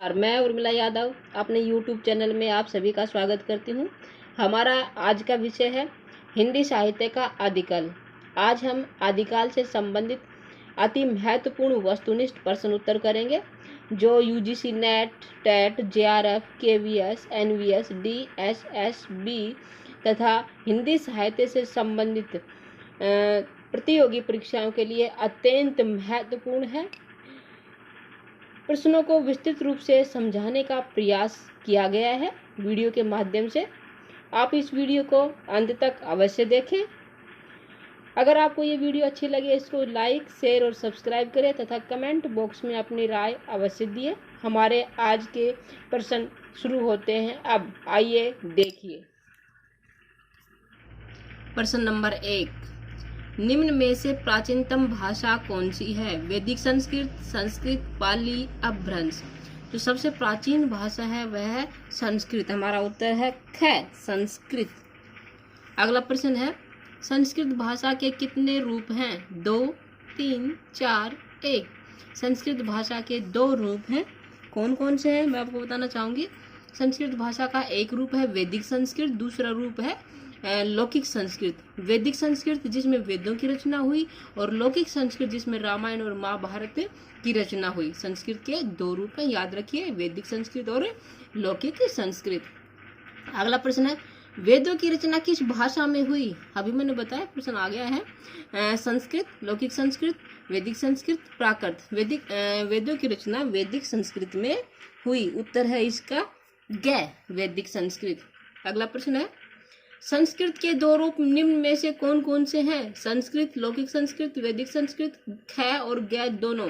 और मैं उर्मिला यादव अपने YouTube चैनल में आप सभी का स्वागत करती हूँ। हमारा आज का विषय है हिंदी साहित्य का आदिकाल। आज हम आदिकाल से संबंधित अति महत्वपूर्ण वस्तुनिष्ठ प्रश्न उत्तर करेंगे जो UGC NET, TET, JRF, KVS, NVS, DSSB तथा हिंदी साहित्य से संबंधित प्रतियोगी परीक्षाओं के लिए अत्यंत महत्वपूर्ण है। प्रश्नों को विस्तृत रूप से समझाने का प्रयास किया गया है वीडियो के माध्यम से। आप इस वीडियो को अंत तक अवश्य देखें। अगर आपको ये वीडियो अच्छी लगे इसको लाइक, शेयर और सब्सक्राइब करें तथा कमेंट बॉक्स में अपनी राय अवश्य दिए। हमारे आज के प्रश्न शुरू होते हैं। अब आइए देखिए। प्रश्न नंबर 1, निम्न में से प्राचीनतम भाषा कौन सी है? वैदिक संस्कृत, संस्कृत, पाली, अपभ्रंश। जो सबसे प्राचीन भाषा है वह है संस्कृत। हमारा उत्तर है ख, संस्कृत। अगला प्रश्न है, संस्कृत भाषा के कितने रूप हैं? 2, 3, 4, 1। संस्कृत भाषा के 2 रूप हैं। कौन कौन से हैं मैं आपको बताना चाहूंगी। संस्कृत भाषा का एक रूप है वैदिक संस्कृत, दूसरा रूप है लौकिक संस्कृत। वैदिक संस्कृत जिसमें वेदों की रचना हुई और लौकिक संस्कृत जिसमें रामायण और महाभारत की रचना हुई। संस्कृत के 2 रूप हैं, याद रखिए, वैदिक संस्कृत और लौकिक संस्कृत। अगला प्रश्न है, वेदों की रचना किस भाषा में हुई? अभी मैंने बताया, प्रश्न आ गया है। संस्कृत, लौकिक संस्कृत, वैदिक संस्कृत, प्राकृत। वेदों की रचना वैदिक संस्कृत में हुई। उत्तर है इसका ग, वैदिक संस्कृत। अगला प्रश्न है, संस्कृत के 2 रूप निम्न में से कौन कौन से हैं? संस्कृत, लौकिक संस्कृत, वैदिक संस्कृत। ख और ग दोनों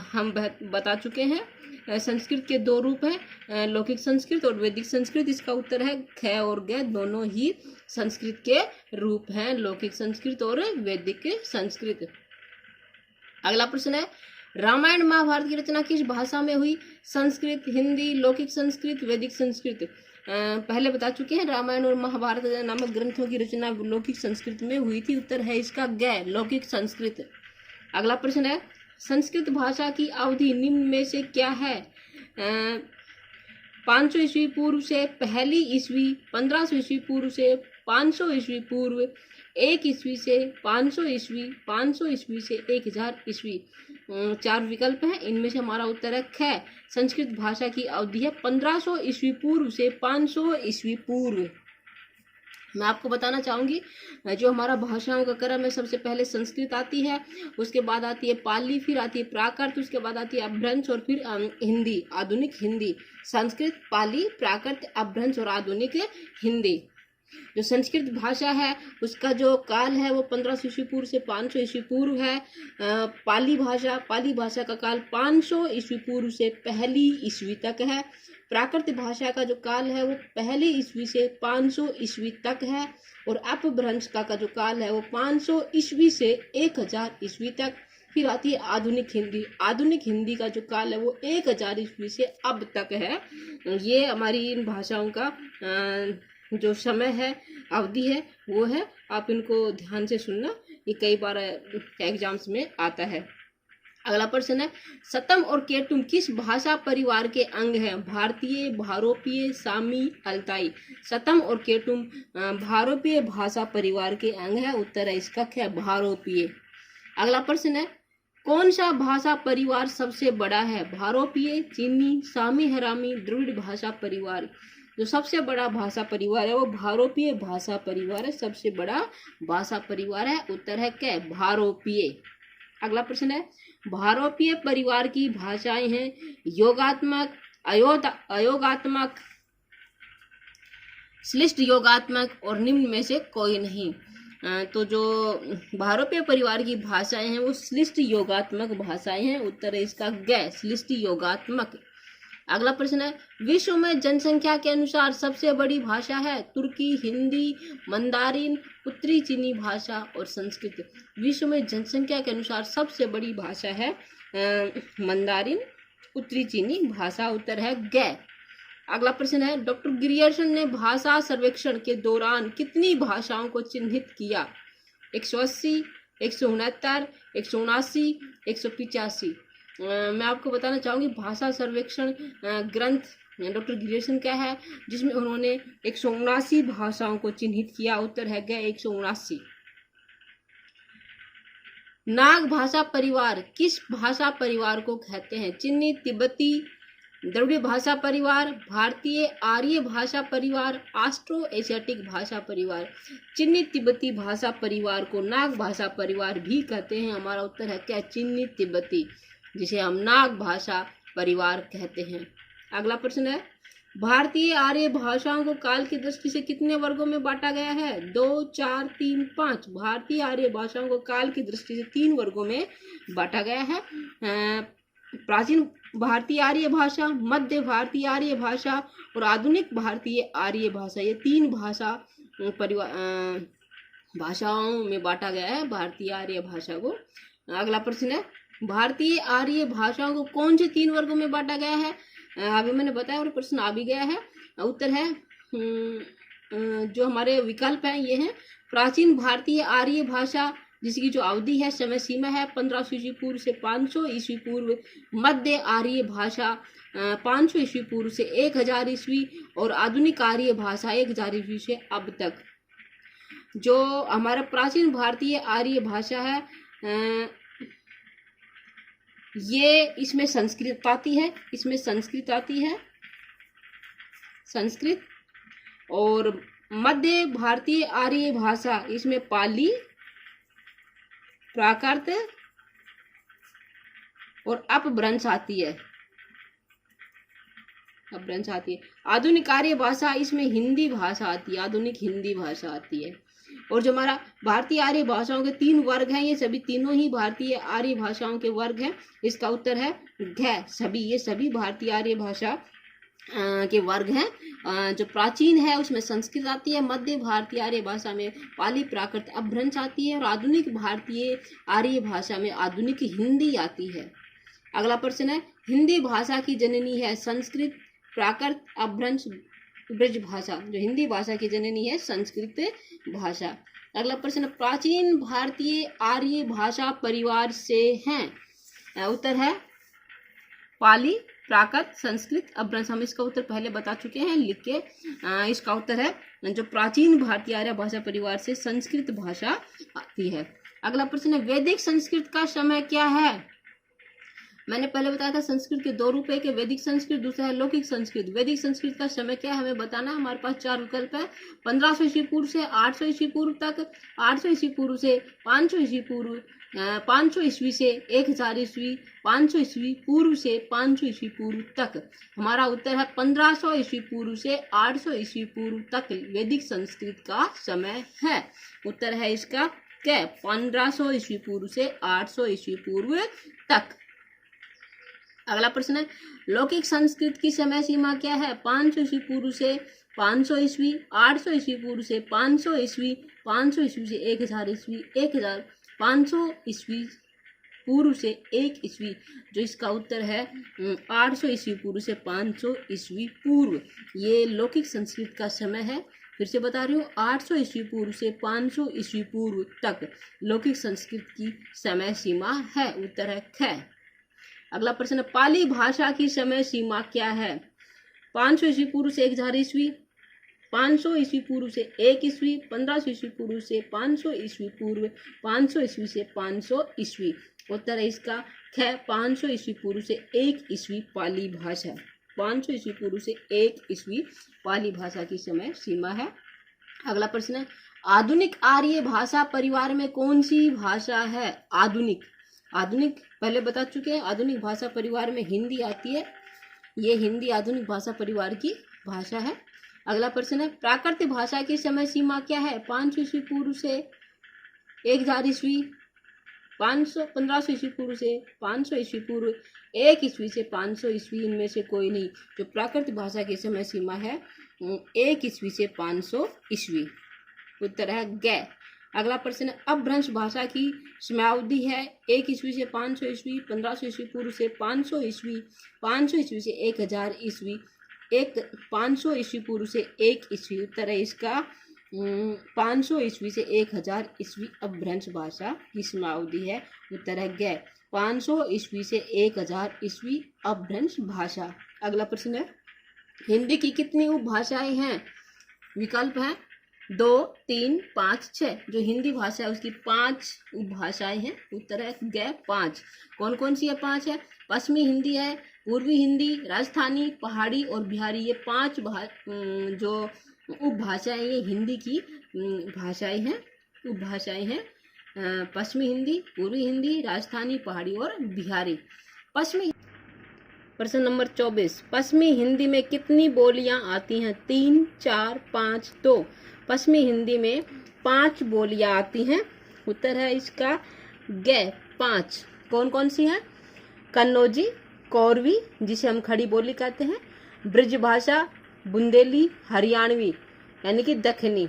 हम बता चुके हैं। संस्कृत के 2 रूप हैं, लौकिक संस्कृत और वैदिक संस्कृत। इसका उत्तर है ख और ग दोनों ही संस्कृत के रूप हैं, लौकिक संस्कृत और वैदिक संस्कृत। अगला प्रश्न है, रामायण महाभारत की रचना किस भाषा में हुई? संस्कृत, हिंदी, लौकिक संस्कृत, वैदिक संस्कृत। पहले बता चुके हैं, रामायण और महाभारत नामक ग्रंथों की रचना लौकिक संस्कृत में हुई थी। उत्तर है इसका ग, लौकिक संस्कृत। अगला प्रश्न है, संस्कृत भाषा की अवधि निम्न में से क्या है? 500 ईस्वी पूर्व से पहली ईस्वी, 1500 ईस्वी पूर्व से 500 ईस्वी पूर्व, 1 ईस्वी से 500 ईस्वी, 500 ईस्वी से 1000 ईस्वी। 4 विकल्प हैं, इनमें से हमारा उत्तर है ख। संस्कृत भाषा की अवधि है 1500 ईस्वी पूर्व से 500 ईस्वी पूर्व। मैं आपको बताना चाहूंगी, जो हमारा भाषाओं का क्रम है, सबसे पहले संस्कृत आती है, उसके बाद आती है पाली, फिर आती है प्राकृत, उसके बाद आती है अपभ्रंश और फिर हिंदी, आधुनिक हिंदी। संस्कृत, पाली, प्राकृत, अपभ्रंश और आधुनिक हिंदी। जो संस्कृत भाषा है उसका जो काल है वो 1500 ईस्वी पूर्व से 500 ईस्वी पूर्व है। पाली भाषा का काल 500 ईस्वी पूर्व से पहली ईस्वी तक है। प्राकृत भाषा का जो काल है वो पहली ईस्वी से 500 ईस्वी तक है। और अपभ्रंश का जो काल है वो 500 ईस्वी से 1000 ईस्वी तक। फिर आती है आधुनिक हिंदी। आधुनिक हिंदी का जो काल है वो 1000 ईस्वी से अब तक है। ये हमारी इन भाषाओं का जो समय है, अवधि है, वो है। आप इनको ध्यान से सुनना, ये कई बार एग्जाम्स में आता है। अगला प्रश्न है, सतम और केटुम किस भाषा परिवार के अंग हैं? भारतीय, भारोपीय, सामी, अल्ताई। सतम और केटुम भारोपीय भाषा परिवार के अंग है। उत्तर है इसका ख, भारोपीय। अगला प्रश्न है, कौन सा भाषा परिवार सबसे बड़ा है? भारोपीय, चीनी, सामी, हरामी, द्रविड़ भाषा परिवार। जो सबसे बड़ा भाषा परिवार है वो भारोपीय भाषा परिवार है, सबसे बड़ा भाषा परिवार है। उत्तर है क, भारोपीय। अगला प्रश्न है, भारोपीय परिवार की भाषाएं हैं योगात्मक, अयोगात्मक, श्लिष्ट योगात्मक और निम्न में से कोई नहीं। तो जो भारोपीय परिवार की भाषाएं हैं वो श्लिष्ट योगात्मक भाषाएं हैं। उत्तर है इसका ग, श्लिष्ट योगात्मक। अगला प्रश्न है, विश्व में जनसंख्या के अनुसार सबसे बड़ी भाषा है? तुर्की, हिंदी, मंदारिन, उत्तरी चीनी भाषा और संस्कृत। विश्व में जनसंख्या के अनुसार सबसे बड़ी भाषा है मंदारिन, उत्तरी चीनी भाषा। उत्तर है ग। अगला प्रश्न है, डॉक्टर ग्रियर्सन ने भाषा सर्वेक्षण के दौरान कितनी भाषाओं को चिन्हित किया? 180, 169, 179, 185। मैं आपको बताना चाहूँगी भाषा सर्वेक्षण ग्रंथ डॉक्टर गिरियर्सन का है, जिसमें उन्होंने 179 भाषाओं को चिन्हित किया। उत्तर है ग 179। नाग भाषा परिवार किस भाषा परिवार को कहते हैं? चिन्नी, तिब्बती, द्रविड़ भाषा परिवार, भारतीय आर्य भाषा परिवार, ऑस्ट्रो एशियाटिक भाषा परिवार। चिन्नी तिब्बती भाषा परिवार को नाग भाषा परिवार भी कहते हैं। हमारा उत्तर है क्या? चिन्नी तिब्बती, जिसे हम नाग भाषा परिवार कहते हैं। अगला प्रश्न है, भारतीय आर्य भाषाओं को काल की दृष्टि से कितने वर्गों में बांटा गया है? 2, 4, 3, 5। भारतीय आर्य भाषाओं को काल की दृष्टि से 3 वर्गों में बांटा गया है। प्राचीन भारतीय आर्य भाषा, मध्य भारतीय आर्य भाषा और आधुनिक भारतीय आर्य भाषा। ये 3 भाषाओं में बांटा गया है भारतीय आर्य भाषा को। अगला प्रश्न है, भारतीय आर्य भाषाओं को कौन से 3 वर्गों में बांटा गया है? अभी मैंने बताया और प्रश्न आ भी गया है। उत्तर है जो हमारे विकल्प हैं ये हैं, प्राचीन भारतीय आर्य भाषा जिसकी जो अवधि है, समय सीमा है 1500 ईस्वी पूर्व से 500 ईस्वी पूर्व, मध्य आर्य भाषा 500 ईस्वी पूर्व से 1000 ईस्वी और आधुनिक आर्य भाषा 1000 ईस्वी से अब तक। जो हमारा प्राचीन भारतीय आर्य भाषा है ये इसमें संस्कृत आती है, संस्कृत। और मध्य भारतीय आर्य भाषा इसमें पाली, प्राकृत और अपभ्रंश आती है। आधुनिक आर्य भाषा इसमें हिंदी भाषा आती है, और जो हमारा भारतीय आर्य भाषाओं के 3 वर्ग हैं, ये सभी तीनों ही भारतीय आर्य भाषाओं के वर्ग हैं। इसका उत्तर है घ सभी। ये सभी भारतीय आर्य भाषा के वर्ग हैं। जो प्राचीन है उसमें संस्कृत आती है, मध्य भारतीय आर्य भाषा में पाली, प्राकृत, अपभ्रंश आती है और आधुनिक भारतीय आर्य भाषा में आधुनिक हिंदी आती है। अगला प्रश्न है, हिंदी भाषा की जननी है संस्कृत, प्राकृत, अपभ्रंश, ब्रज भाषा। जो हिंदी भाषा की जननी है संस्कृत भाषा। अगला प्रश्न, प्राचीन भारतीय आर्य भाषा परिवार से हैं। उत्तर है पाली, प्राकृत, संस्कृत, अपभ्रंश। हम इसका उत्तर पहले बता चुके हैं लिख के। इसका उत्तर है जो प्राचीन भारतीय आर्य भाषा परिवार से संस्कृत भाषा आती है। अगला प्रश्न है, वैदिक संस्कृत का समय क्या है? मैंने पहले बताया था संस्कृत के 2 रूप है, एक वैदिक संस्कृत, दूसरा है लौकिक संस्कृत। वैदिक संस्कृत का समय क्या है हमें बताना। हमारे पास 4 विकल्प है, 1500 ईस्वी पूर्व से 800 ईस्वी पूर्व तक, 800 ईस्वी पूर्व से 500 ईस्वी पूर्व, 500 ईस्वी से 1000 ईस्वी, 500 ईस्वी पूर्व से 500 ईस्वी पूर्व तक। हमारा उत्तर है 1500 ईस्वी पूर्व से 800 ईस्वी पूर्व तक वैदिक संस्कृत का समय है। उत्तर है इसका क्या? 1500 ईस्वी पूर्व से 800 ईस्वी पूर्व तक। अगला प्रश्न है, लौकिक संस्कृत की समय सीमा क्या है? 500 ईस्वी पूर्व से 500 ईस्वी, 800 ईस्वी पूर्व से 500 ईस्वी, 500 ईस्वी से 1000 ईस्वी, 1500 ईस्वी पूर्व से 1 ईस्वी। जो इसका उत्तर है 800 ईस्वी पूर्व से 500 ईस्वी पूर्व। ये लौकिक संस्कृत का समय है। फिर से बता रही हूँ, 800 ईस्वी पूर्व से 500 ईस्वी पूर्व तक लौकिक संस्कृत की समय सीमा है। उत्तर है ख। अगला प्रश्न, पाली भाषा की समय सीमा क्या है? 500 ईस्वी पूर्व से 1000 ईस्वी, 500 ईस्वी पूर्व से 1 ईस्वी, 1500 ईस्वी पूर्व से 500 ईस्वी पूर्व, 500 ईस्वी से 500 ईस्वी। उत्तर है इसका ख, 500 ईस्वी पूर्व से 1 ईस्वी पाली भाषा। 500 ईस्वी पूर्व से 1 ईस्वी पाली भाषा की समय सीमा है। अगला प्रश्न है, आधुनिक आर्य भाषा परिवार में कौन सी भाषा है? आधुनिक पहले बता चुके हैं। आधुनिक भाषा परिवार में हिंदी आती है। ये हिंदी आधुनिक भाषा परिवार की भाषा है। अगला प्रश्न है, प्राकृत भाषा की समय सीमा क्या है? 500 ईस्वी पूर्व से 1000 ईस्वी, 1500 ईस्वी पूर्व से 500 ईस्वी पूर्व, 1 ईस्वी से 500 ईस्वी। इनमें से कोई नहीं। जो प्राकृत भाषा की समय सीमा है 1 ईस्वी से 500 ईस्वी। उत्तर है ग। अगला प्रश्न है, अपभ्रंश भाषा की समयावधि है 1 ईस्वी से 500 ईस्वी, 1500 ईस्वी पूर्व से 500 ईस्वी, 500 ईस्वी से 1000 ईस्वी, 500 ईस्वी पूर्व से 1 ईस्वी। उत्तर है इसका 500 ईस्वी से 1000 ईस्वी अपभ्रंश भाषा की समयावधि है। उत्तर है ग। 500 ईस्वी से 1000 ईस्वी अपभ्रंश भाषा। अगला प्रश्न है, हिंदी की कितनी उपभाषाएं हैं? विकल्प है 2, 3, 5, 6। जो हिंदी भाषा है उसकी 5 उपभाषाएं हैं। उत्तर है ग 5। कौन कौन सी है? 5 है। पश्चिमी हिंदी है, पूर्वी हिंदी, राजस्थानी, पहाड़ी और बिहारी। ये 5 जो उपभाषाएं ये हिंदी की भाषाएं हैं, उपभाषाएं हैं। पश्चिमी हिंदी, पूर्वी हिंदी, राजस्थानी, पहाड़ी और बिहारी। पश्चिमी प्रश्न नंबर 24, पश्चिमी हिंदी में कितनी बोलियां आती हैं? 3, 4, 5, 2। पश्चिमी हिंदी में 5 बोलियां आती हैं। उत्तर है इसका ग 5। कौन कौन सी हैं? कन्नौजी, कौरवी जिसे हम खड़ी बोली कहते हैं, ब्रजभाषा, बुंदेली, हरियाणवी यानी कि दक्षिणी।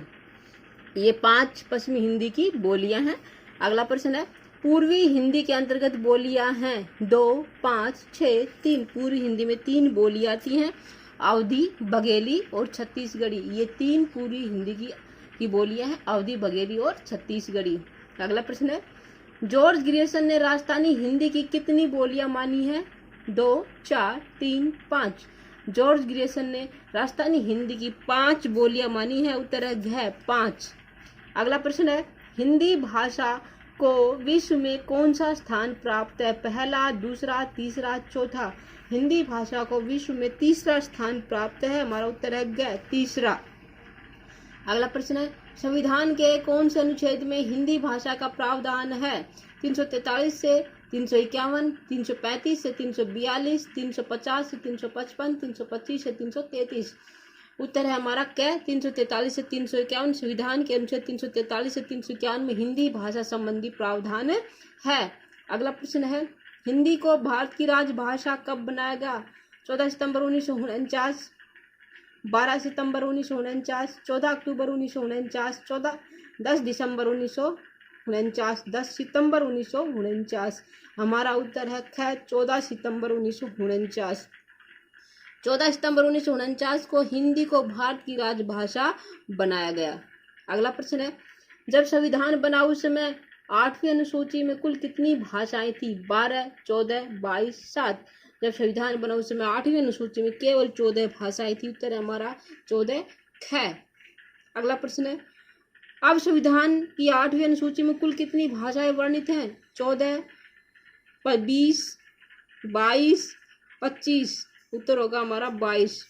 ये 5 पश्चिमी हिंदी की बोलियां हैं। अगला प्रश्न है, पूर्वी हिंदी के अंतर्गत बोलियां हैं 2, 5, 6, 3। पूर्वी हिंदी में 3 बोलियां आती हैं, अवधी, बघेली और छत्तीसगढ़ी। ये 3 पूर्वी हिंदी की बोलियां हैं, अवधी, बघेली और छत्तीसगढ़ी। अगला प्रश्न है, जॉर्ज ग्रियर्सन ने राजस्थानी हिंदी की कितनी बोलियां मानी है? 2, 4, 3, 5। जॉर्ज ग्रियर्सन ने राजस्थानी हिंदी की 5 बोलियां मानी है। उत्तर है घ 5। अगला प्रश्न है, हिंदी भाषा को विश्व में कौन सा स्थान प्राप्त है? पहला, दूसरा, तीसरा, चौथा। हिंदी भाषा को विश्व में तीसरा स्थान प्राप्त है। हमारा उत्तर है ग 3रा। अगला प्रश्न है, संविधान के कौन से अनुच्छेद में हिंदी भाषा का प्रावधान है? 343 से 351, 335 से 342, 350 से 355, 325 से 333। उत्तर है हमारा क 343 से 351। संविधान के अनुच्छेद 343 से 351 में हिंदी भाषा संबंधी प्रावधान है। अगला प्रश्न है, हिंदी को भारत की राजभाषा कब बनाया गया? 14 सितंबर 1949, 12 सितंबर 1949, 14 अक्टूबर 1949, 10 दिसंबर 1949, 10 सितंबर 1949। हमारा उत्तर है ख 14 सितंबर 1949। 14 सितंबर 1949 को हिंदी को भारत की राजभाषा बनाया गया। अगला प्रश्न है, जब संविधान बना उस समय 8वीं अनुसूची में कुल कितनी भाषाएं थी? 12, 14, 22, 7। जब संविधान बना उस समय 8वीं अनुसूची में केवल 14 भाषाएं थी। उत्तर है हमारा 14 ख। अगला प्रश्न है, अब संविधान की 8वीं अनुसूची में कुल कितनी भाषाएं वर्णित हैं? 14, 20, 22, 25। उत्तर होगा हमारा 22।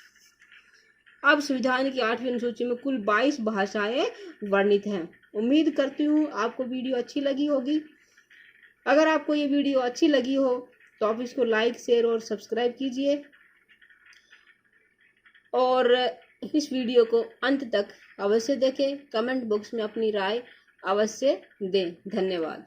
अब संविधान की 8वीं अनुसूची में कुल 22 भाषाएं वर्णित हैं। उम्मीद करती हूँ आपको वीडियो अच्छी लगी होगी। अगर आपको ये वीडियो अच्छी लगी हो तो आप इसको लाइक, शेयर और सब्सक्राइब कीजिए और इस वीडियो को अंत तक अवश्य देखें। कमेंट बॉक्स में अपनी राय अवश्य दें। धन्यवाद।